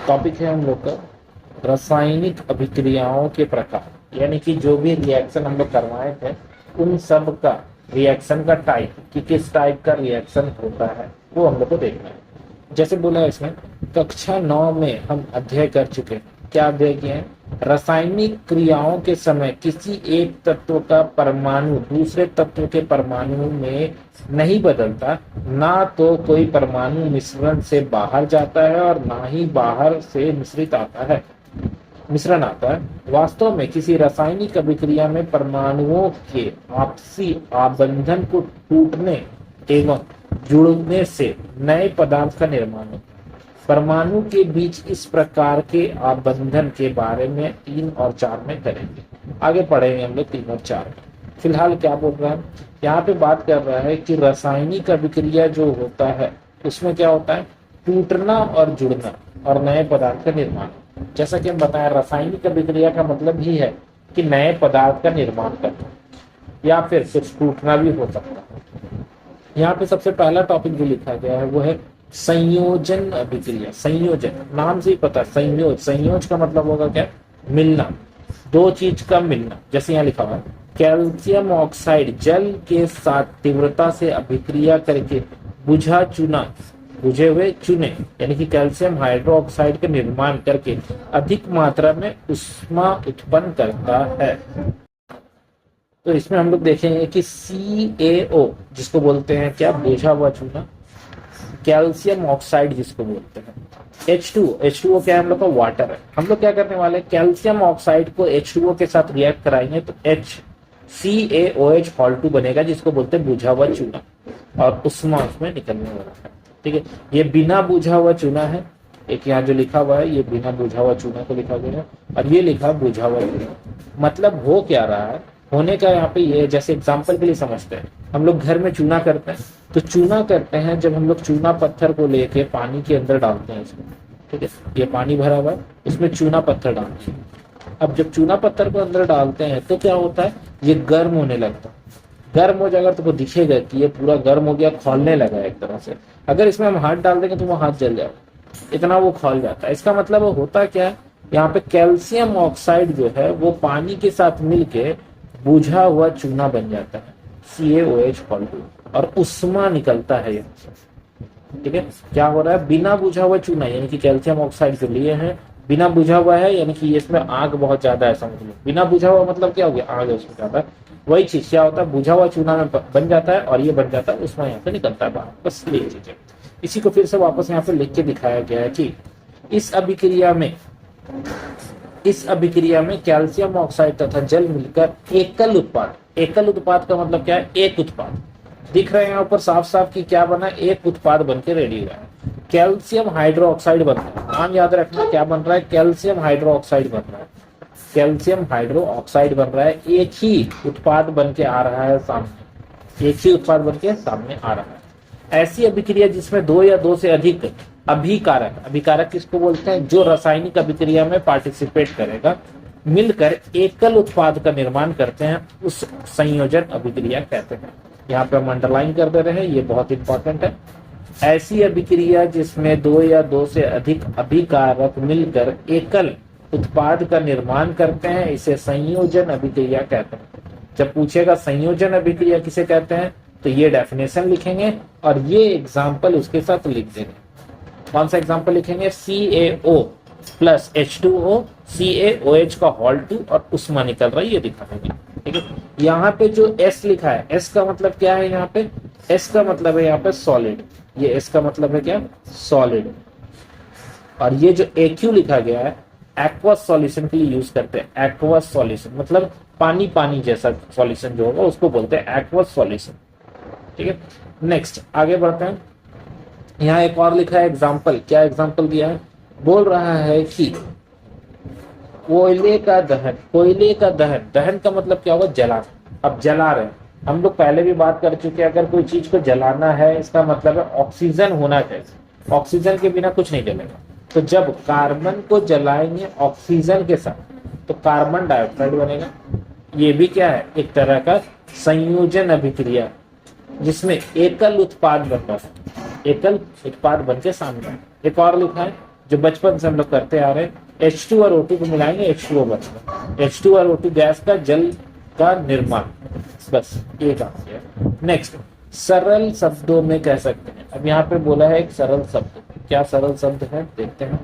Topic है हम लोग का रासायनिक अभिक्रियाओं के प्रकार, यानी कि जो भी रिएक्शन हम लोग करवाए थे उन सब का रिएक्शन का टाइप, कि किस टाइप का रिएक्शन होता है वो हम लोग को देखना है। जैसे बोला इसमें कक्षा 9 में हम अध्ययन कर चुके हैं। क्या अध्ययन किए हैं? रासायनिक क्रियाओं के समय किसी एक तत्व का परमाणु दूसरे तत्व के परमाणु में नहीं बदलता, ना तो कोई परमाणु मिश्रण से बाहर जाता है और ना ही बाहर से मिश्रण आता है। वास्तव में किसी रासायनिक अभिक्रिया में परमाणुओं के आपसी आबंधन को टूटने एवं जुड़ने से नए पदार्थ का निर्माण होता है। परमाणु के बीच इस प्रकार के आबंधन के बारे में 3 और 4 में करेंगे। आगे पढ़ेंगे हम लोग 3 और 4 में। फिलहाल क्या बोल रहा है यहाँ पे? बात कर रहा है कि रासायनिक अभिक्रिया जो होता है उसमें क्या होता है? टूटना और जुड़ना और नए पदार्थ का निर्माण। जैसा कि हम बताएं, रासायनिक अभिक्रिया का मतलब ही है कि नए पदार्थ का निर्माण करना या फिर कुछ टूटना भी हो सकता है। यहाँ पे सबसे पहला टॉपिक जो लिखा गया है वो है संयोजन अभिक्रिया। संयोजन नाम से ही पता, संयोज का मतलब होगा क्या? मिलना, दो चीज का मिलना। जैसे यहाँ लिखा हुआ है कैल्शियम ऑक्साइड जल के साथ तीव्रता से अभिक्रिया करके बुझे हुए चूने यानी कि कैल्शियम हाइड्रोक्साइड का निर्माण करके अधिक मात्रा में ऊष्मा उत्पन्न करता है। तो इसमें हम लोग देखेंगे कि CaO जिसको बोलते हैं क्या? बुझा हुआ चूना। कैल्शियम ऑक्साइड जिसको बोलते हैं H2O क्या है? हम लोग का वाटर है। हम लोग क्या करने वाले? कैल्शियम ऑक्साइड को H2O के साथ रिएक्ट कराएंगे तो CaOH Hol2 बनेगा, जिसको बोलते हैं बुझा हुआ चूना, और ऊष्मा उसमें निकलने वाला है। ठीक है, ये बिना बुझा हुआ चूना है। एक यहाँ जो लिखा हुआ है ये बिना बुझा हुआ चूना को लिखा गया है, और ये लिखा बुझा हुआ चूना। मतलब हो क्या रहा है? होने का यहाँ पे ये, जैसे एग्जाम्पल के लिए समझते हैं, हम लोग घर में चूना करते हैं तो चूना करते हैं जब हम लोग चूना पत्थर को लेके पानी के अंदर डालते हैं इसमें। ठीक है, ये पानी भरा हुआ है, इसमें चूना पत्थर डालते हैं। अब जब चूना पत्थर को अंदर डालते हैं तो क्या होता है? ये गर्म होने लगता है। गर्म हो जाएगा तो वो दिखेगा कि ये पूरा गर्म हो गया, खौलने लगा एक तरह से। अगर इसमें हम हाथ डाल देंगे तो वो हाथ जल जाएगा, इतना वो खौल जाता है। इसका मतलब वो होता क्या है? यहाँ पे कैल्शियम ऑक्साइड जो है वो पानी के साथ मिलके बुझा हुआ चूना बन जाता है CaOH Hol2, और ऊष्मा निकलता है यहाँ से। ठीक है, क्या हो रहा है? बिना बुझा हुआ चूना यानी कि कैल्शियम ऑक्साइड जो लिए हैं, बिना बुझा हुआ है यानी कि इसमें आग बहुत ज्यादा है, समझ लो। बिना बुझा हुआ मतलब क्या हो गया? आग है उसमें ज्यादा। वही चीज क्या होता है? बुझा हुआ चूना में बन जाता है और ये बन जाता है, उसमें यहाँ से निकलता है बाहर। बस ये चीज है। इसी को फिर से वापस यहाँ पे लिख के दिखाया गया है कि इस अभिक्रिया में कैल्शियम ऑक्साइड तथा जल मिलकर एकल उत्पाद का मतलब क्या है? एक उत्पाद। दिख रहे हैं यहाँ ऊपर साफ साफ कि क्या बना? एक उत्पाद बन के रेडी हुआ है। कैल्शियम हाइड्रोक्साइड बन रहा है। नाम याद रखना, क्या बन रहा है? कैल्शियम हाइड्रोक्साइड बन रहा है। कैल्शियम हाइड्रोक्साइड बन रहा है, एक ही उत्पाद बन के आ रहा है सामने, एक ही उत्पाद बन के सामने आ रहा है। ऐसी अभिक्रिया जिसमें 2 या 2 से अधिक अभिकारक किसको बोलते हैं? जो रासायनिक अभिक्रिया में पार्टिसिपेट करेगा, मिलकर एकल उत्पाद का निर्माण करते हैं, उस संयोजन अभिक्रिया कहते हैं। यहाँ पे हम अंडरलाइन कर दे रहे हैं, ये बहुत इंपॉर्टेंट है। ऐसी अभिक्रिया जिसमें 2 या 2 से अधिक अभिकारक मिलकर एकल उत्पाद का निर्माण करते हैं, इसे संयोजन अभिक्रिया कहते हैं। जब पूछेगा संयोजन अभिक्रिया किसे कहते हैं तो ये डेफिनेशन लिखेंगे और ये एग्जाम्पल उसके साथ लिख देंगे। कौन सा एग्जाम्पल लिखेंगे? CaO प्लस H2O, CaOH का Hol2 और ऊष्मा निकल रहा है, ये दिखाएंगे। ठीक है, यहाँ पे जो S लिखा है, S का मतलब क्या है? यहाँ पे S का मतलब है यहाँ पे सॉलिड। ये S का मतलब है क्या? सॉलिड। और ये जो AQ लिखा गया है, एक्वस सॉल्यूशन के लिए यूज करते हैं। एक्वस सॉल्यूशन मतलब पानी जैसा सॉल्यूशन जो होगा उसको बोलते हैं एक्वस सॉल्यूशन। ठीक है, नेक्स्ट आगे बढ़ते हैं। यहाँ एक और लिखा है एग्जाम्पल। क्या एग्जाम्पल दिया है? बोल रहा है कि कोयले का दहन का मतलब क्या होगा? जलाना। अब जला रहे हैं, हम लोग पहले भी बात कर चुके हैं, अगर कोई चीज को जलाना है इसका मतलब है ऑक्सीजन होना चाहिए। ऑक्सीजन के बिना कुछ नहीं जलेगा। तो जब कार्बन को जलाएंगे ऑक्सीजन के साथ तो कार्बन डाइऑक्साइड बनेगा। ये भी क्या है? एक तरह का संयोजन अभिक्रिया जिसमें एकल उत्पाद बनता है, एकल उत्पाद बन के सामने। एक और लिखा है जो बचपन से हम लोग करते आ रहे हैं। H2 और O2 को मिलाएंगे, H2O बचेगा। H2 और O2 गैस का जल का निर्माण, बस ये काम है। नेक्स्ट, सरल शब्दों में कह सकते हैं। अब यहाँ पे बोला है एक सरल शब्द, क्या सरल शब्द है देखते हैं।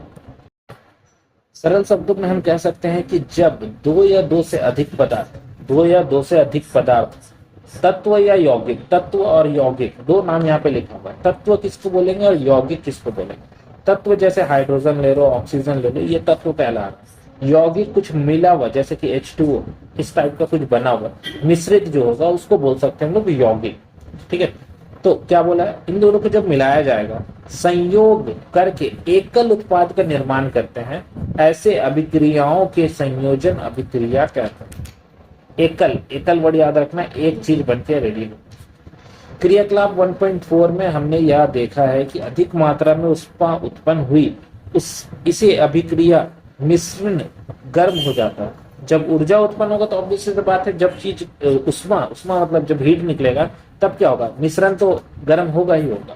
सरल शब्दों में हम कह सकते हैं कि जब दो या दो से अधिक पदार्थ तत्व या यौगिक, तत्व और यौगिक दो नाम यहाँ पे लिखा हुआ है। तत्व किसको बोलेंगे और यौगिक किसको बोलेंगे? तत्व जैसे हाइड्रोजन ले लो, ऑक्सीजन ले लो, ये तत्व कहला रहा है। यौगिक कुछ मिला हुआ जैसे कि H2O, इस टाइप का कुछ बना हुआ मिश्रित जो होगा उसको बोल सकते हैं हम लोग यौगिक। ठीक है, तो क्या बोला है, इन दोनों को जब मिलाया जाएगा, संयोग करके एकल उत्पाद का निर्माण करते हैं, ऐसे अभिक्रियाओं के संयोजन अभिक्रिया कहते हैं। एकल वर्ड याद रखना, एक चीज बनती है रेडी। क्रियाकलाप 1.4 में हमने यह देखा है कि अधिक मात्रा में उष्मा उत्पन्न हुई, इसे अभिक्रिया मिश्रण गर्म हो जाता है। जब ऊर्जा उत्पन्न होगा तो ऑब्वियसली बात है, जब चीज उष्मा मतलब जब हीट निकलेगा तब क्या होगा, मिश्रण तो गर्म होगा ही होगा।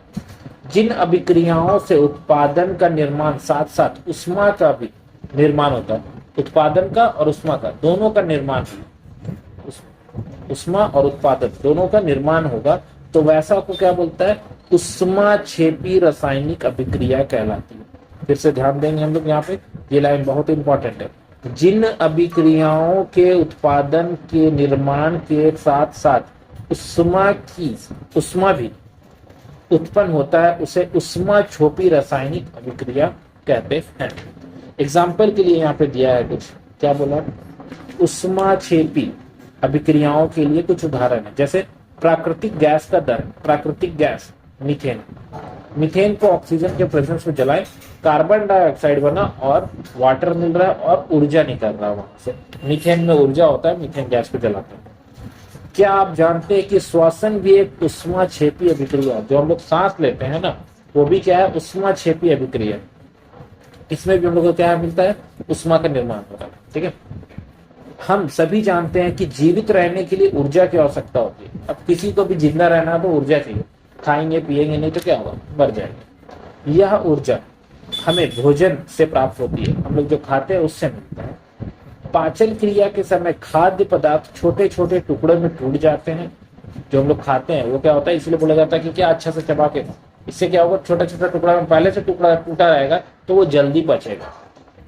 जिन अभिक्रियाओं से उत्पादन का निर्माण साथ साथ उष्मा का भी निर्माण होता है, उत्पादन का और उष्मा का दोनों का निर्माण, उष्मा और उत्पादन दोनों का निर्माण होगा, तो वैसा को क्या बोलता है, उष्माक्षेपी रासायनिक अभिक्रिया कहलाती है। फिर से ध्यान देंगे हम लोग यहाँ पे, ये लाइन बहुत इंपॉर्टेंट है। जिन अभिक्रियाओं के उत्पादन के निर्माण के साथ साथ उष्मा भी उत्पन्न होता है, उसे उष्माक्षेपी रासायनिक अभिक्रिया कहते हैं। एग्जाम्पल के लिए यहाँ पे दिया है कुछ, क्या बोला, उष्माक्षेपी अभिक्रियाओं के लिए कुछ उदाहरण है, जैसे प्राकृतिक गैस का दहन, प्राकृतिक गैस मीथेन को ऑक्सीजन के प्रेजेंस में जलाएं, कार्बन डाइऑक्साइड बना और वाटर मिल रहा है और ऊर्जा निकल रहा है वहां से। मीथेन में ऊर्जा होता है, मीथेन गैस को जलाते हैं। क्या आप जानते हैं कि श्वसन भी एक उष्माक्षेपी अभिक्रिया है? जो हम लोग सांस लेते हैं ना, वो भी क्या है, उष्माक्षेपी अभिक्रिया। इसमें भी हम लोग को क्या मिलता है, उष्मा का निर्माण होता है। ठीक है, हम सभी जानते हैं कि जीवित रहने के लिए ऊर्जा की आवश्यकता होती है। अब किसी को भी जिंदा रहना है तो ऊर्जा चाहिए, खाएंगे पिएंगे नहीं तो क्या होगा, मर जाएंगे। यह ऊर्जा हमें भोजन से प्राप्त होती है, हम लोग जो खाते हैं उससे मिलता है। पाचन क्रिया के समय खाद्य पदार्थ छोटे छोटे टुकड़ों में टूट जाते हैं। जो हम लोग खाते हैं वो क्या होता है, इसलिए बोला जाता है कि क्या अच्छा से चबा के, इससे क्या होगा, छोटा छोटा टुकड़ा में पहले से टुकड़ा टूटा रहेगा तो वो जल्दी पचेगा।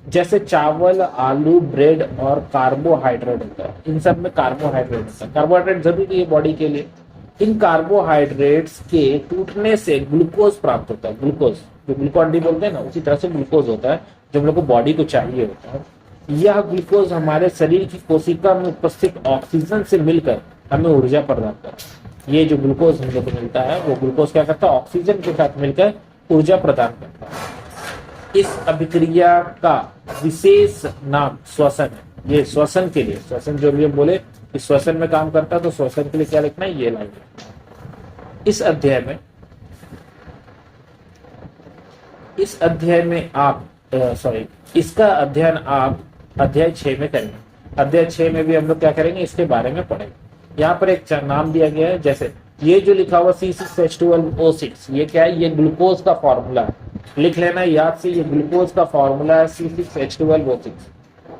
जैसे चावल, आलू, ब्रेड और कार्बोहाइड्रेट होता है, इन सब में कार्बोहाइड्रेट होता है। कार्बोहाइड्रेट जरूरी है बॉडी के लिए। इन कार्बोहाइड्रेट्स के टूटने से ग्लूकोज प्राप्त होता है। ग्लूकोज जो ग्लूकॉन डी बोलते हैं ना, उसी तरह से ग्लूकोज होता है जो हम लोग को बॉडी को चाहिए होता है। यह ग्लूकोज हमारे शरीर की कोशिका में उपस्थित ऑक्सीजन से मिलकर हमें ऊर्जा प्रदान करता है। ये जो ग्लूकोज हम लोग को मिलता है, वो ग्लूकोज क्या करता है, ऑक्सीजन के साथ मिलकर ऊर्जा प्रदान करता है। इस अभिक्रिया का विशेष नाम श्वसन है। ये श्वसन के लिए, श्वसन जो भी हम बोले कि श्वसन में काम करता है, तो श्वसन के लिए क्या लिखना है, ये लाइन। इस अध्याय में आप इसका अध्ययन आप अध्याय 6 में करेंगे। अध्याय 6 में भी हम लोग क्या करेंगे, इसके बारे में पढ़ेंगे। यहाँ पर एक नाम दिया गया है, जैसे ये जो लिखा हुआ C6H12O6, ये क्या है, ये ग्लूकोज का फॉर्मूला है, लिख लेना याद से। ये ग्लूकोज का फॉर्मूला है C6H12O6।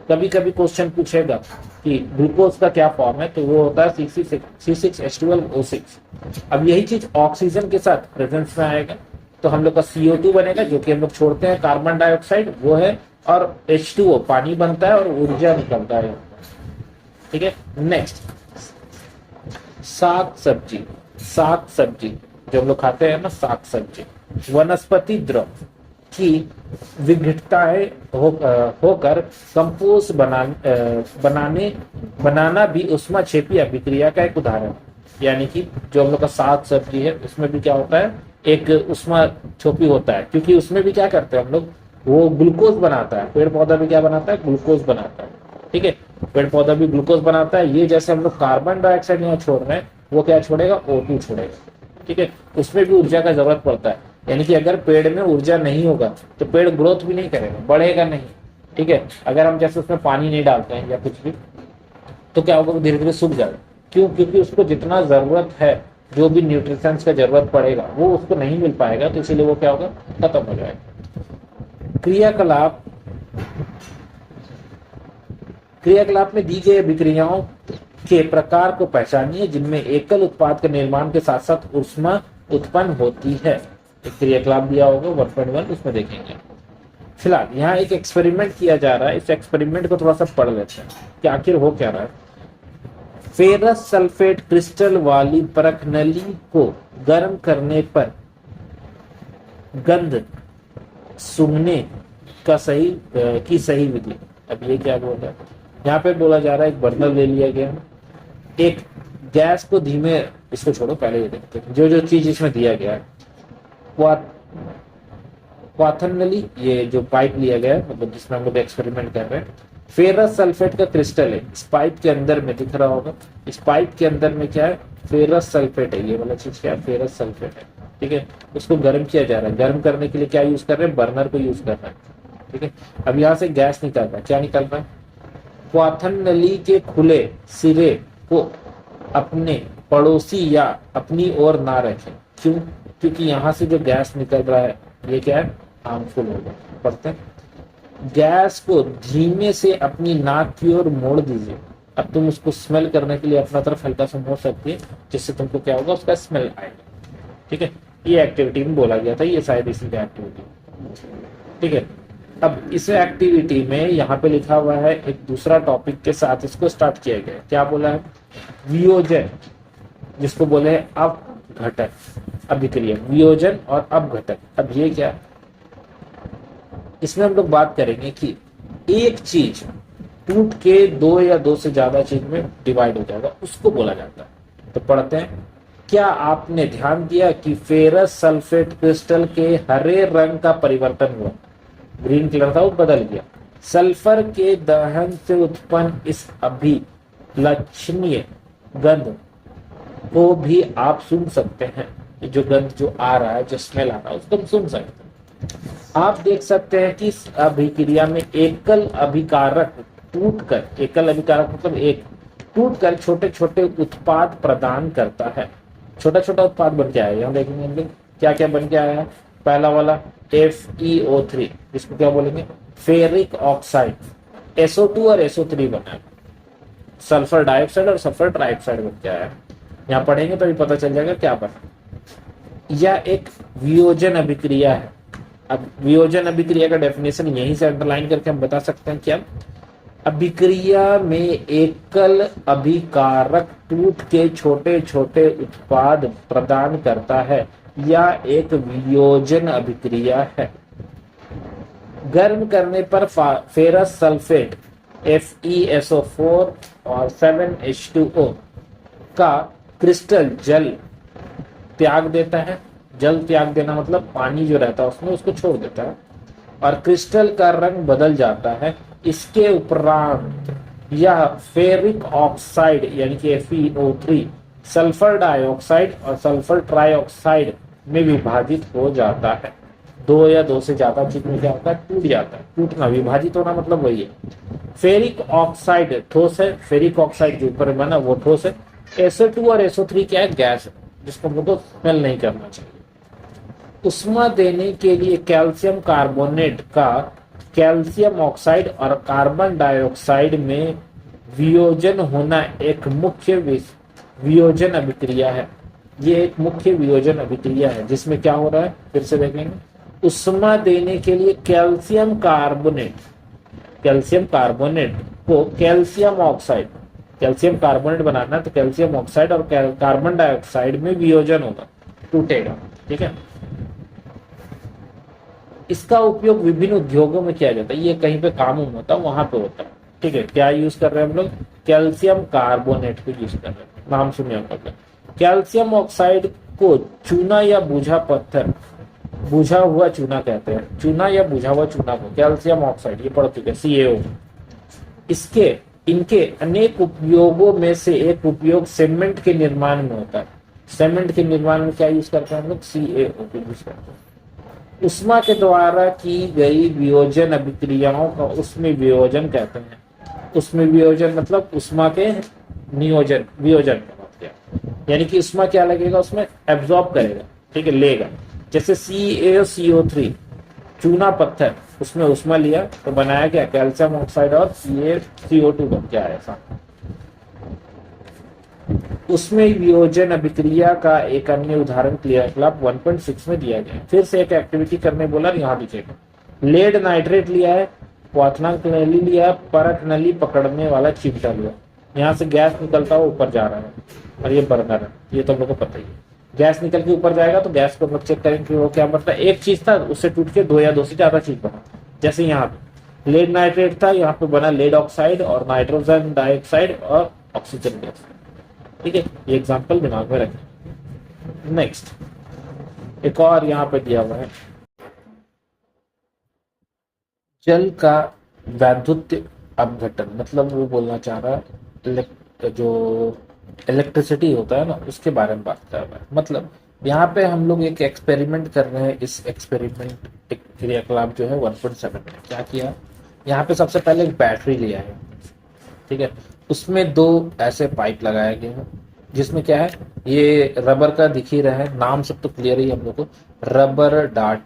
कभी कभी क्वेश्चन पूछेगा कि ग्लूकोज का क्या फॉर्म है, तो वो होता है C6H12O6। अब यही चीज ऑक्सीजन के साथ प्रेजेंस में आएगा तो हम लोग का CO2 बनेगा, जो कि हम लोग छोड़ते हैं, कार्बन डाइऑक्साइड वो है, और H2O पानी बनता है और ऊर्जा निकलता है। ठीक है, नेक्स्ट, साग सब्जी जो हम लोग खाते हैं ना, साग सब्जी, वनस्पति द्रव की विघटताएं होकर कंपोस्ट बनाना भी उष्माक्षेपी अभिक्रिया का एक उदाहरण है। यानी कि जो हम लोग का साग सब्जी है, उसमें भी क्या होता है, एक उष्माक्षेपी होता है, क्योंकि उसमें भी क्या करते हैं हम लोग, वो ग्लूकोज बनाता है। पेड़ पौधा भी क्या बनाता है, ग्लूकोज बनाता है। ठीक है, पेड़ पौधा भी ग्लूकोज बनाता है। ये जैसे हम लोग कार्बन डाइऑक्साइड यहाँ छोड़ रहे हैं, वो क्या छोड़ेगा, O2 छोड़ेगा। ठीक है, उसमें भी ऊर्जा का जरूरत पड़ता है। यानी कि अगर पेड़ में ऊर्जा नहीं होगा तो पेड़ ग्रोथ भी नहीं करेगा, बढ़ेगा नहीं। ठीक है, अगर हम जैसे उसमें पानी नहीं डालते हैं या कुछ भी, तो क्या होगा, धीरे धीरे सूख जाएगा। क्यों, क्योंकि उसको जितना जरूरत है, जो भी न्यूट्रिशंस का जरूरत पड़ेगा वो उसको नहीं मिल पाएगा, तो इसीलिए वो क्या होगा, खत्म हो जाएगा। क्रियाकलाप क्रियाकलाप में दी गई अभिक्रियाओं के प्रकार को पहचानिए जिनमें एकल उत्पाद के निर्माण के साथ साथ ऊष्मा उत्पन्न होती है। एक क्रियाकलाप दिया होगा 1.1, उसमें देखेंगे। फिलहाल यहाँ एक एक्सपेरिमेंट किया जा रहा है, इस एक्सपेरिमेंट को थोड़ा सा पढ़ लेते हैं कि आखिर हो क्या रहा है। फेरस सल्फेट क्रिस्टल वाली परख नली को गर्म करने पर गंध सूंघने का सही विधि। अब ये क्या बोल रहा है, यहाँ पे बोला जा रहा है एक बर्नर ले लिया गया, एक गैस को धीमे, इसको छोड़ो पहले ये देखते हैं जो चीज इसमें दिया गया है। क्वाथन नली, ये जो पाइप लिया गया है, मतलब जिसमें हम लोग एक्सपेरिमेंट कर रहे हैं, फेरस सल्फेट का क्रिस्टल है, इस पाइप के अंदर में दिख रहा होगा। इस पाइप के अंदर में क्या है, फेरस सल्फेट है, ये वाला चीज क्या है, फेरस सल्फेट है। ठीक है, उसको गर्म किया जा रहा है। गर्म करने के लिए क्या यूज कर रहे हैं, बर्नर को यूज कर रहे हैं। ठीक है, अब यहाँ से गैस निकल रहा है, क्या निकल रहा है, क्वाथन नली के खुले सिरे को अपने पड़ोसी या अपनी ओर ना रखें। क्यों? क्योंकि यहाँ से जो गैस निकल रहा है ये क्या है, हार्मफुल होगा। पढ़ते हैं, गैस को धीमे से अपनी नाक की ओर मोड़ दीजिए। अब तुम उसको स्मेल करने के लिए अपना तरफ हल्का सा मोड़ सकती है, जिससे तुमको क्या होगा, उसका स्मेल आएगा। ठीक है, ये एक्टिविटी में बोला गया था, ये शायद इसी का एक्टिविटी। ठीक है, अब इस एक्टिविटी में यहाँ पे लिखा हुआ है एक दूसरा टॉपिक के साथ इसको स्टार्ट किया गया है। क्या बोला है, वियोजन, जिसको बोले हैं अपघटन अभिक्रिया, वियोजन और अपघटन। अब ये क्या, इसमें हम लोग बात करेंगे कि एक चीज टूट के दो या दो से ज्यादा चीज में डिवाइड हो जाएगा, उसको बोला जाता है। तो पढ़ते हैं, क्या आपने ध्यान दिया कि फेरस सल्फेट क्रिस्टल के हरे रंग का परिवर्तन हुआ, ग्रीन कलर था वो बदल गया। सल्फर के दहन से उत्पन्न इस अभिलक्षणीय गंध को भी आप सुन सकते हैं। ये जो गंध जो आ रहा है, जो स्मेल आ रहा है, उसको हम सुन सकते हैं। आप देख सकते हैं कि इस अभिक्रिया में एकल अभिकारक टूटकर, एकल अभिकारक मतलब एक, टूटकर छोटे छोटे उत्पाद प्रदान करता है। छोटा छोटा उत्पाद बन के आया, हम देखेंगे हम क्या क्या बन के आया है। पहला वाला FeO3, जिसको क्या बोलेंगे, फेरिक ऑक्साइड, SO2 और SO3 बना है। सल्फर डाइऑक्साइड और सल्फर ट्राइऑक्साइड बन के आया है। यहाँ पढ़ेंगे तो भी पता चल जाएगा क्या बना। यह एक वियोजन अभिक्रिया है। अब वियोजन अभिक्रिया का डेफिनेशन यहीं से अंडरलाइन करके हम बता सकते हैं क्या, अभिक्रिया में एकल अभिकारक टूट के छोटे छोटे उत्पाद प्रदान करता है, या एक वियोजन अभिक्रिया है। गर्म करने पर फेरस सल्फेट FeSO4 और 7H2O का क्रिस्टल जल त्याग देता है। जल त्याग देना मतलब पानी जो रहता है उसमें उसको छोड़ देता है और क्रिस्टल का रंग बदल जाता है। इसके उपरांत यह फेरिक ऑक्साइड यानी कि FeO3 सल्फर डाइऑक्साइड और सल्फर ट्राइऑक्साइड में विभाजित हो जाता है। दो या दो से ज्यादा चीज में क्या होता है, टूट जाता है। टूटना, विभाजित होना मतलब वही है। फेरिक ऑक्साइड ठोस है, फेरिक ऑक्साइड जो ऊपर बना वो ठोस है। SO2 और SO3 क्या है, गैस है, जिसको हमको स्मेल नहीं करना चाहिए। उष्मा देने के लिए कैल्शियम कार्बोनेट का कैल्शियम ऑक्साइड और कार्बन डाइऑक्साइड में वियोजन होना एक मुख्य वियोजन अभिक्रिया है। ये एक मुख्य वियोजन अभिक्रिया है जिसमें क्या हो रहा है, फिर से देखेंगे। उष्मा देने के लिए कैल्शियम कार्बोनेट को कैल्शियम ऑक्साइड, कैल्शियम कार्बोनेट बनाना है तो कैल्शियम ऑक्साइड और कार्बन डाइऑक्साइड में वियोजन होगा, टूटेगा। ठीक है, इसका उपयोग विभिन्न उद्योगों में किया जाता है। ये कहीं पे काम होता है वहां पे होता है। ठीक है, क्या यूज कर रहे हैं हम लोग, कैल्शियम कार्बोनेट को यूज कर रहे हैं। नाम सुनिए आप, कैल्शियम ऑक्साइड को चूना या बुझा पत्थर, बुझा हुआ चूना कहते हैं। चूना या बुझा हुआ चूना को कैल्शियम ऑक्साइड, ये पढ़ चुके CaO। इनके अनेक उपयोगों में से एक उपयोग सीमेंट के निर्माण में होता है। सीमेंट के निर्माण में क्या यूज करते हैं हम लोग, CaO को यूज करते हैं। उष्मा के द्वारा की गई वियोजन अभिक्रियाओं का उसमें वियोजन कहते हैं। उसमें वियोजन मतलब उष्मा के नियोजन, वियोजन का मतलब यानी कि उष्मा क्या लगेगा उसमें, एब्जॉर्ब करेगा। ठीक है, लेगा। जैसे CaCO3 चूना पत्थर, उसमें उष्मा लिया तो बनाया क्या, कैल्शियम ऑक्साइड और CO2 बन के आया ऐसा। उसमें वियोजन अभिक्रिया का एक अन्य उदाहरण क्रियाकलाप 1.6 में दिया गया है। फिर से एक एक्टिविटी करने बोला, यहाँ दिखेगा। लेड नाइट्रेट लिया है, क्वाथनांक नली लिया है, परत नली पकड़ने वाला चिमटा लिया। यहाँ से गैस निकलता हुआ ऊपर जा रहा है और ये बर्नर है, ये तो हम लोग को पता ही है। गैस निकल के ऊपर जाएगा तो गैस को हम लोग चेक करेंगे वो क्या बनता है। एक चीज था उससे टूट के दो या दो से ज्यादा चीज बना। जैसे यहाँ पे लेड नाइट्रेट था, यहाँ पे बना लेड ऑक्साइड और नाइट्रोजन डाइऑक्साइड और ऑक्सीजन गैस। ठीक है, ये एग्जांपल दिमाग में रखें। नेक्स्ट एक और यहाँ पे दिया हुआ है, जल का वैद्युत अपघटन, मतलब वो बोलना चाह रहा है जो इलेक्ट्रिसिटी होता है ना उसके बारे में बात कर रहा है। मतलब यहाँ पे हम लोग एक एक्सपेरिमेंट कर रहे हैं। इस एक्सपेरिमेंट एक क्रियाकलाप जो है 1.7 में क्या किया, यहाँ पे सबसे पहले एक बैटरी लिया है, ठीक है। उसमें दो ऐसे पाइप लगाए गए हैं जिसमें क्या है, ये रबर का दिख ही रहा है, नाम सब तो क्लियर ही हम लोग को, रबर डार्ट।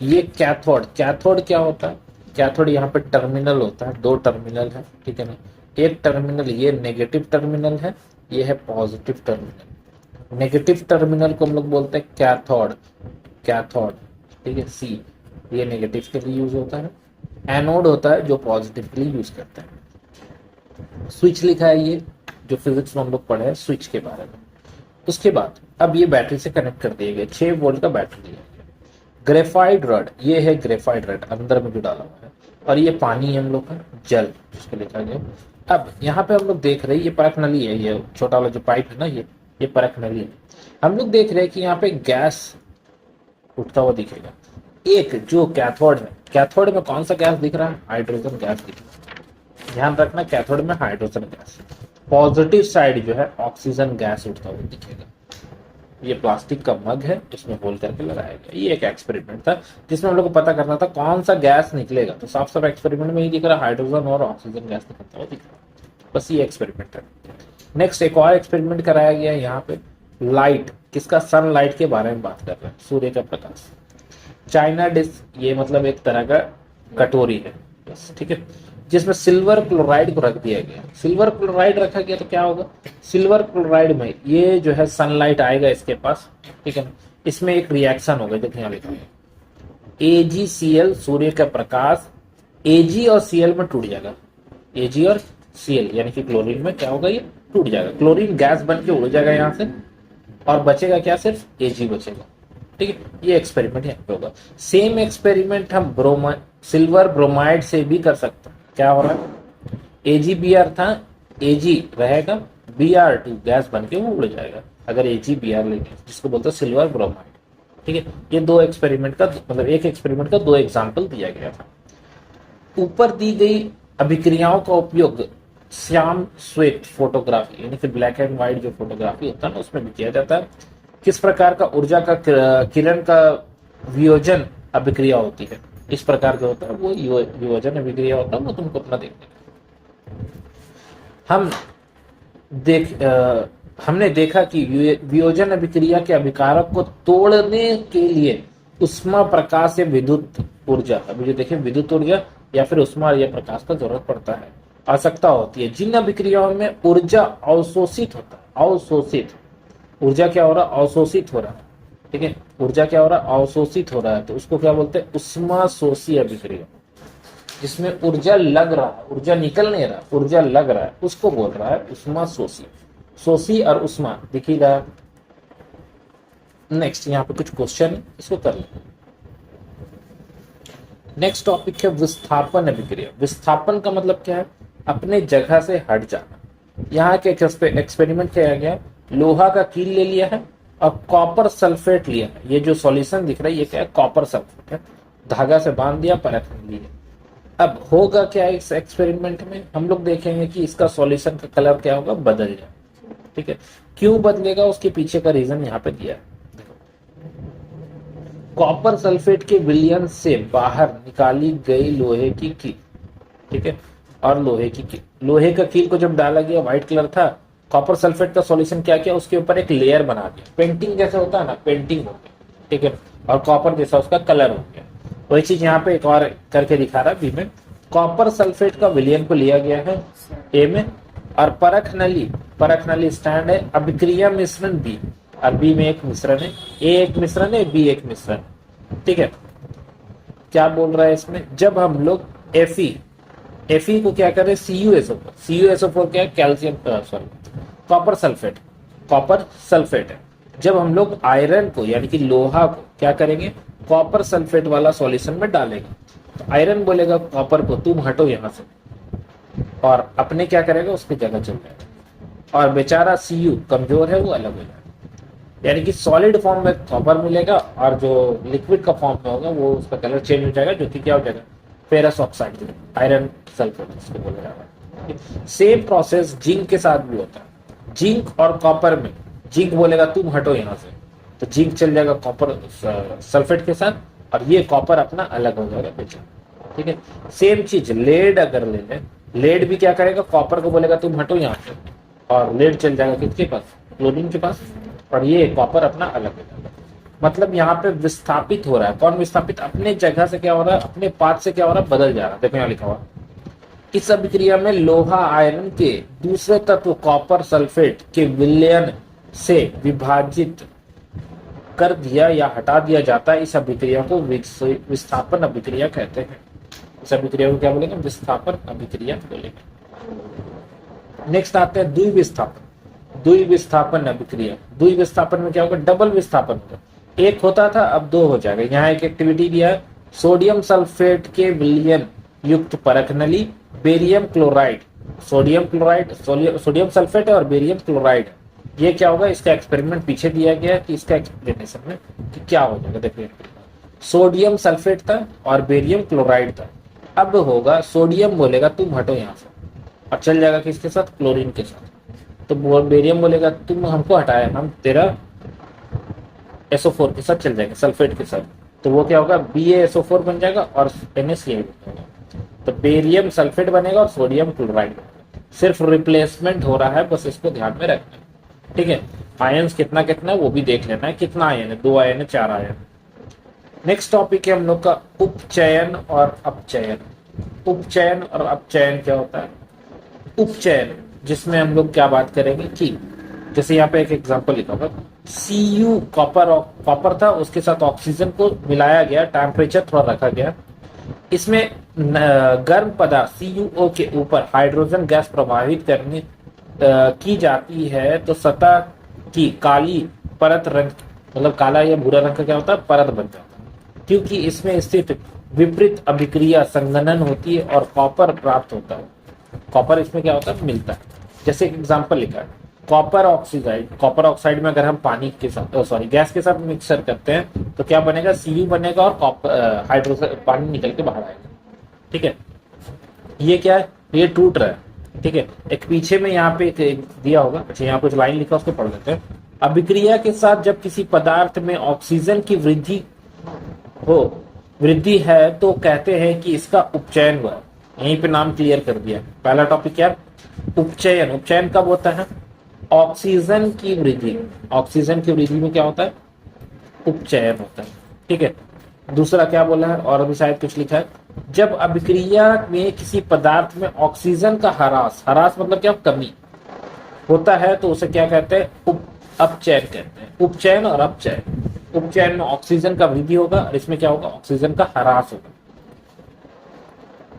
ये कैथोड, कैथोड क्या होता है, कैथोड यहाँ पे टर्मिनल होता है, दो टर्मिनल है, ठीक है ना। एक टर्मिनल ये नेगेटिव टर्मिनल है, ये है पॉजिटिव टर्मिनल। नेगेटिव टर्मिनल को हम लोग बोलते हैं कैथोड, कैथोड, ठीक है। सी ये नेगेटिव के लिए यूज होता है, एनोड होता है जो पॉजिटिव के लिए यूज करते हैं। स्विच लिखा है, ये जो फिजिक्स में हम लोग पढ़े हैं स्विच के बारे में। उसके बाद अब ये बैटरी से कनेक्ट कर दिए गए, 6 वोल्ट का बैटरी लिया गया। ग्रेफाइट रड, ये है ग्रेफाइट रड अंदर में जो डाला हुआ है, और ये पानी हम लोग का जल जिसको लिखा गया। अब यहाँ पे हम लोग देख रहे हैं ये परख नली है, ये छोटा वाला जो पाइप है ना, ये परख नली है। हम लोग देख रहे हैं कि यहाँ पे गैस उठता हुआ दिखेगा। एक जो कैथोड है, कैथोड में कौन सा गैस दिख रहा है, हाइड्रोजन गैस दिख रहा है। ध्यान रखना कैथोड में हाइड्रोजन गैस, पॉजिटिव साइड जो है ऑक्सीजन गैस उठता हुआ दिखेगा। ये प्लास्टिक का मग है, इसमें होल करके लगाया गया। ये एक एक्सपेरिमेंट था जिसमें हम लोग को पता करना था कौन सा गैस निकलेगा, तो साफ साफ एक्सपेरिमेंट में ही दिख रहा है हाइड्रोजन और ऑक्सीजन गैस निकलता हुआ दिख रहा है। बस ये एक्सपेरिमेंट है। नेक्स्ट एक और एक्सपेरिमेंट कराया गया है यहाँ पे, लाइट, किसका, सनलाइट के बारे में बात कर रहे हैं, सूर्य का प्रकाश। चाइना डिश, ये मतलब एक तरह का कटोरी है, बस ठीक है, जिसमें सिल्वर क्लोराइड को रख दिया गया। सिल्वर क्लोराइड रखा गया तो क्या होगा, सिल्वर क्लोराइड में ये जो है सनलाइट आएगा इसके पास, ठीक है। इसमें एक रिएक्शन होगा, देखिए यहाँ लिखा है AgCl, सूर्य का प्रकाश Ag और Cl में टूट जाएगा। Ag और Cl यानी कि क्लोरीन में क्या होगा, ये टूट जाएगा। क्लोरीन गैस बन के उड़ जाएगा यहाँ से, और बचेगा क्या, सिर्फ Ag बचेगा, ठीक है। ये एक्सपेरिमेंट यहाँ पे होगा। सेम एक्सपेरिमेंट हम सिल्वर ब्रोमाइड से भी कर सकते हैं। क्या हो रहा है, AgBr था, Ag रहेगा, Br2 गैस बन के वो उड़ जाएगा अगर AgBr लेंगे, जिसको बोलते हैं सिल्वर ब्रोमाइड, ठीक है। ये दो एक्सपेरिमेंट का मतलब एक एक्सपेरिमेंट का दो एग्जाम्पल दिया गया था। ऊपर दी गई अभिक्रियाओं का उपयोग श्याम श्वेत फोटोग्राफी यानी कि ब्लैक एंड व्हाइट जो फोटोग्राफी होता है ना उसमें भी किया जाता है। किस प्रकार का ऊर्जा का किरण का वियोजन अभिक्रिया होती है, इस प्रकार का होता है वो वियोजन अभिक्रिया होता है, वो तुमको अपना देखने हमने देखा कि वियोजन अभिक्रिया के अभिकारक को तोड़ने के लिए उष्मा प्रकाश या विद्युत ऊर्जा, अभी जो देखें विद्युत ऊर्जा या फिर उष्मा या प्रकाश का जरूरत पड़ता है, आवश्यकता होती है। जिन अभिक्रियाओं में ऊर्जा अवशोषित होता है, अवशोषित ऊर्जा क्या हो रहा है, अवशोषित हो रहा है, ठीक है। ऊर्जा क्या हो रहा है, अवशोषित हो रहा है, तो उसको क्या बोलते हैं, उष्मा शोषी अभिक्रिया। जिसमें ऊर्जा लग रहा है, ऊर्जा निकल नहीं रहा, ऊर्जा लग रहा है, उसको बोल रहा है उष्मा शोषी। शोषी और उष्मा दिख ही रहा है। नेक्स्ट यहाँ पे कुछ क्वेश्चन है, इसको कर लें। नेक्स्ट टॉपिक है विस्थापन अभिक्रिया। विस्थापन का मतलब क्या है, अपने जगह से हट जाना। यहाँ के एक्सपेरिमेंट किया गया, लोहा का कील ले लिया है और कॉपर सल्फेट लिया है। ये जो सॉल्यूशन दिख रहा है ये क्या है, कॉपर सल्फेट है, धागा से बांध दिया, परख लिया। अब होगा क्या इस एक्सपेरिमेंट में, हम लोग देखेंगे कि इसका सॉल्यूशन का कलर क्या होगा, बदल जाए, ठीक है। क्यों बदलेगा उसके पीछे का रीजन यहाँ पे दिया है। कॉपर सल्फेट के विलयन से बाहर निकाली गई लोहे की कील, ठीक है, और लोहे की कील, लोहे का कील को जब डाला गया व्हाइट कलर था, कॉपर सल्फेट का सॉल्यूशन क्या किया, उसके ऊपर एक लेयर बना दिया, पेंटिंग जैसा होता है ना, पेंटिंग हो गया, ठीक है, और कॉपर जैसा उसका कलर हो गया। वही चीज यहाँ पे एक और करके दिखा रहा है बी में। कॉपर सल्फेट का विलयन को लिया गया है ए में, और परख नली स्टैंड है अभिक्रिया मिश्रण बी, और बी में एक मिश्रण है, ए एक मिश्रण है, बी एक मिश्रण, ठीक है। क्या बोल रहा है इसमें, जब हम लोग Fe को क्या करें, CuSO4 क्या है, कैल्शियम सॉरी कॉपर सल्फेट है। जब हम लोग आयरन को यानी कि लोहा को क्या करेंगे, कॉपर सल्फेट वाला सॉल्यूशन में डालेंगे, तो आयरन बोलेगा कॉपर को तुम हटो यहाँ से, और अपने क्या करेगा, उसकी जगह चल जाएगा, और बेचारा Cu कमजोर है वो अलग हो जाएगा। यानी कि सॉलिड फॉर्म में कॉपर मिलेगा, और जो लिक्विड का फॉर्म में होगा वो उसका कलर चेंज हो जाएगा, जो कि क्या हो जाएगा, फेरस ऑक्साइड, आयरन सल्फेट इसको बोला जाएगा। सेम प्रोसेस जिंक के साथ भी होता है। जिंक और कॉपर में, जिंक बोलेगा तुम हटो यहाँ से, तो जिंक चल जाएगा कॉपर सल्फेट के साथ, और ये कॉपर अपना अलग हो जाएगा बेचारा, ठीक है। सेम चीज लेड अगर ले लें, लेड भी क्या करेगा, कॉपर को बोलेगा तुम हटो यहाँ से, और लेड चल जाएगा किसके पास, क्लोरीन के पास, और ये कॉपर अपना अलग हो जाएगा। मतलब यहाँ पे विस्थापित हो रहा है, कौन विस्थापित, अपने जगह से क्या हो रहा है, अपने पाथ से क्या हो रहा है, बदल जा रहा है। देखो यहाँ लिखा हुआ, इस अभिक्रिया में लोहा आयरन के दूसरे तत्व कॉपर सल्फेट के विलयन से विभाजित कर दिया या हटा दिया जाता है। इस अभिक्रिया को विस्थापन अभिक्रिया कहते हैं। इस अभिक्रिया को क्या बोलेंगे, विस्थापन अभिक्रिया बोलेंगे। नेक्स्ट आते हैं द्विविस्थापन अभिक्रिया। द्विविस्थापन में क्या होगा, डबल विस्थापन होगा, एक होता था अब दो हो जाएगा। यहाँ एक एक्टिविटी दिया है, सोडियम सल्फेट के विलयन युक्त परख नली, बेरियम क्लोराइड, सोडियम सल्फेट है और बेरियम क्लोराइड, ये क्या होगा, इसका एक्सपेरिमेंट पीछे दिया गया है कि इसका एक्सप्लेनेशन में कि क्या हो जाएगा। देखिए सोडियम सल्फेट था और बेरियम क्लोराइड था, अब होगा सोडियम बोलेगा तुम हटो यहाँ से, और चल जाएगा किसके साथ, क्लोरीन के साथ। तो बेरियम बोलेगा तुम हमको हटाया, हम तेरा SO4 के साथ चल जाएंगे, सल्फेट के साथ, तो वो क्या होगा, BaSO4 बन जाएगा और NaCl बन जाएगा। तो बेरियम सल्फेट बनेगा और सोडियम क्लोराइड बनेगा। सिर्फ रिप्लेसमेंट हो रहा है, बस इसको ध्यान में रखना है, ठीक है। आयंस कितना कितना है वो भी देख लेना है, कितना आयन है, 2 आयन है, 4 आयन। नेक्स्ट टॉपिक है हम लोग का उपचयन और अपचयन। उपचयन और अपचयन क्या होता है, उपचयन जिसमें हम लोग क्या बात करेंगे कि जैसे यहाँ पे एक एग्जांपल लिखा होगा, Cu कॉपर था, उसके साथ ऑक्सीजन को मिलाया गया, टेम्परेचर थोड़ा रखा गया, इसमें गर्म पदार्थ CuO के ऊपर हाइड्रोजन गैस प्रवाहित करने की जाती है, तो सतह की काली परत रंग, मतलब काला या भूरा रंग का क्या होता है, परत बन जाता है, क्योंकि इसमें स्थित विपरीत अभिक्रिया संघनन होती है और कॉपर प्राप्त होता है। कॉपर इसमें क्या होता है, मिलता है। जैसे एक एग्जांपल लिखा है, कॉपर ऑक्साइड में अगर हम पानी के साथ गैस के साथ मिक्सर करते हैं तो क्या बनेगा, Cu बनेगा और हाइड्रोजन पानी निकल के बाहर आएगा, ठीक है। ये क्या है, ये टूट रहा है, ठीक है। एक पीछे में यहाँ पे एक दिया होगा, अच्छा यहाँ कुछ लाइन लिखा उसको पढ़ लेते हैं। अभिक्रिया के साथ जब किसी पदार्थ में ऑक्सीजन की वृद्धि है तो कहते हैं कि इसका उपचयन हुआ। यहीं पे नाम क्लियर कर दिया। पहला टॉपिक क्या, उपचयन। उपचयन कब होता है, ऑक्सीजन की वृद्धि, ऑक्सीजन की वृद्धि में क्या होता है, उपचयन होता है, ठीक है। दूसरा क्या बोला है, और अभी शायद कुछ लिखा है, जब अभिक्रिया में किसी पदार्थ में ऑक्सीजन का ह्रास मतलब क्या, कमी होता है, तो उसे क्या कहते हैं, अपचयन कहते हैं। उपचयन और अपचयन। उपचयन में ऑक्सीजन का वृद्धि होगा और इसमें क्या होगा, ऑक्सीजन का ह्रास होगा।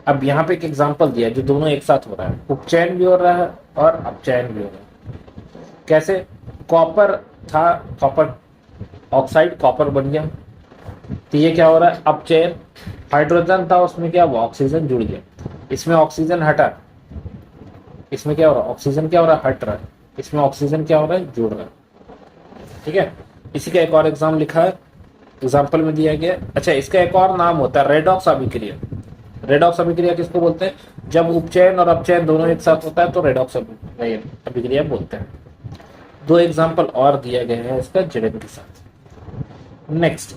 अब यहाँ पे एक एग्जांपल दिया जो दोनों एक साथ हो रहा है, उपचयन भी हो रहा है और अपचयन भी हो रहा है। कैसे, कॉपर था, कॉपर ऑक्साइड कॉपर बन गया, तो ये क्या हो रहा है, अपचयन। हाइड्रोजन था उसमें क्या हुआ, ऑक्सीजन जुड़ गया, इसमें ऑक्सीजन हटा, इसमें क्या हो रहा है, ऑक्सीजन क्या हो रहा है, हट रहा है, इसमें ऑक्सीजन क्या हो रहा है, जुड़ रहा है, ठीक है। इसी का एक और एग्जाम लिखा है, एग्जाम्पल में दिया गया। अच्छा, इसका एक और नाम होता है रेडॉक्स अभिक्रिया। रेडॉक्स अभिक्रिया किसको बोलते हैं, जब उपचयन और अपचयन दोनों एक साथ होता है तो रेडॉक्स अभिक्रिया बोलते हैं। 2 एग्जाम्पल और दिया गया है इसका जेडेन के साथ। नेक्स्ट,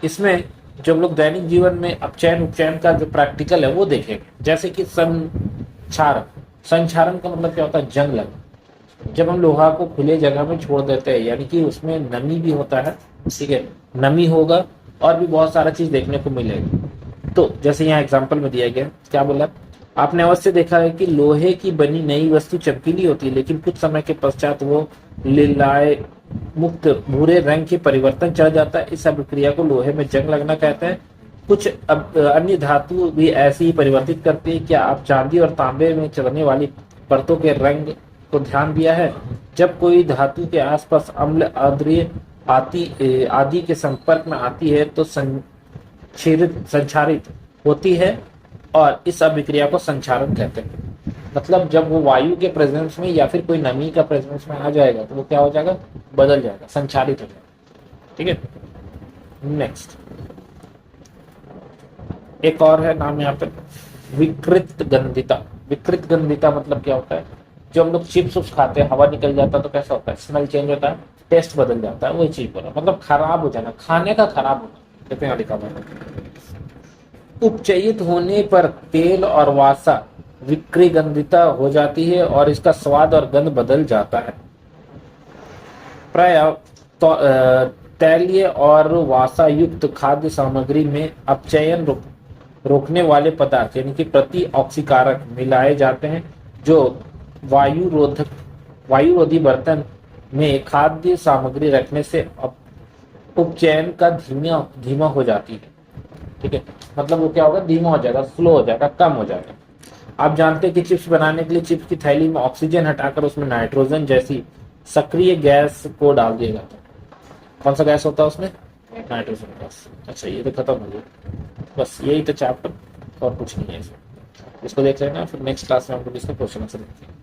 इसमें जब लोग दैनिक जीवन में अपचयन उपचयन का जो प्रैक्टिकल है वो देखेंगे। जैसे कि संक्षारण। संक्षारण का मतलब क्या होता है, जंग लगना। जब हम लोहा को खुले जगह में छोड़ देते हैं, यानी कि उसमें नमी भी होता है, ठीक है, नमी होगा और भी बहुत सारा चीज देखने को मिलेगा। तो जैसे यहाँ एग्जाम्पल में दिया गया, क्या बोला, आपने अवश्य देखा है कि लोहे की बनी नई वस्तु चमकीली होती है, लेकिन कुछ समय के पश्चात वो लिलाए मुक्त भूरे रंग के परिवर्तन चढ़ जाता है। इस अभिक्रिया को लोहे में जंग लगना कहते हैं। कुछ अन्य धातु भी ऐसे ही परिवर्तित करती है। क्या आप चांदी और तांबे में चलने वाली परतों के रंग को ध्यान दिया है? जब कोई धातु के आसपास अम्ल अद्रव्य आदि के संपर्क में आती है तो संचारित होती है और इस अभिक्रिया को संचारण कहते हैं। मतलब जब वो वायु के प्रेजेंस में या फिर कोई नमी का प्रेजेंस में आ जाएगा तो वो क्या हो जाएगा, बदल जाएगा, संचारित हो जाएगा। ठीक है, नेक्स्ट एक और है नाम यहाँ पे विकृत गंधिता। विकृत गंधिता मतलब क्या होता है, जो हम लोग चिप्स उप्स खाते हैं, हवा निकल जाता है तो कैसा होता है, स्मेल चेंज होता है, टेस्ट बदल जाता है, वही चीज बोला, मतलब खराब हो जाना, खाने का खराब होना, कहते हैं लिखा हुआ है। उपचयित होने पर तेल और वासा विकृगंधिता हो जाती है और इसका स्वाद और गंध बदल जाता है। प्राय तैलीय और वासा युक्त खाद्य सामग्री में अपचयन रोकने वाले पदार्थ यानी कि प्रति ऑक्सीकारक मिलाए जाते हैं, जो वायुरोधी बर्तन में खाद्य सामग्री रखने से उपचयन का धीमा हो जाती है। ठीक है, मतलब वो क्या होगा, धीमा हो जाएगा, स्लो हो जाएगा, कम हो जाएगा। आप जानते हैं कि चिप्स बनाने के लिए चिप्स की थैली में ऑक्सीजन हटाकर उसमें नाइट्रोजन जैसी सक्रिय गैस को डाल दिया जाता है। कौन सा गैस होता है उसमें, नाइट्रोजन गैस। अच्छा, ये तो खत्म हो गया, बस यही तो चैप्टर, और कुछ नहीं है इसमें। इसको देख लेना, फिर नेक्स्ट क्लास में हम लोग इसका क्वेश्चन आंसर देखते हैं।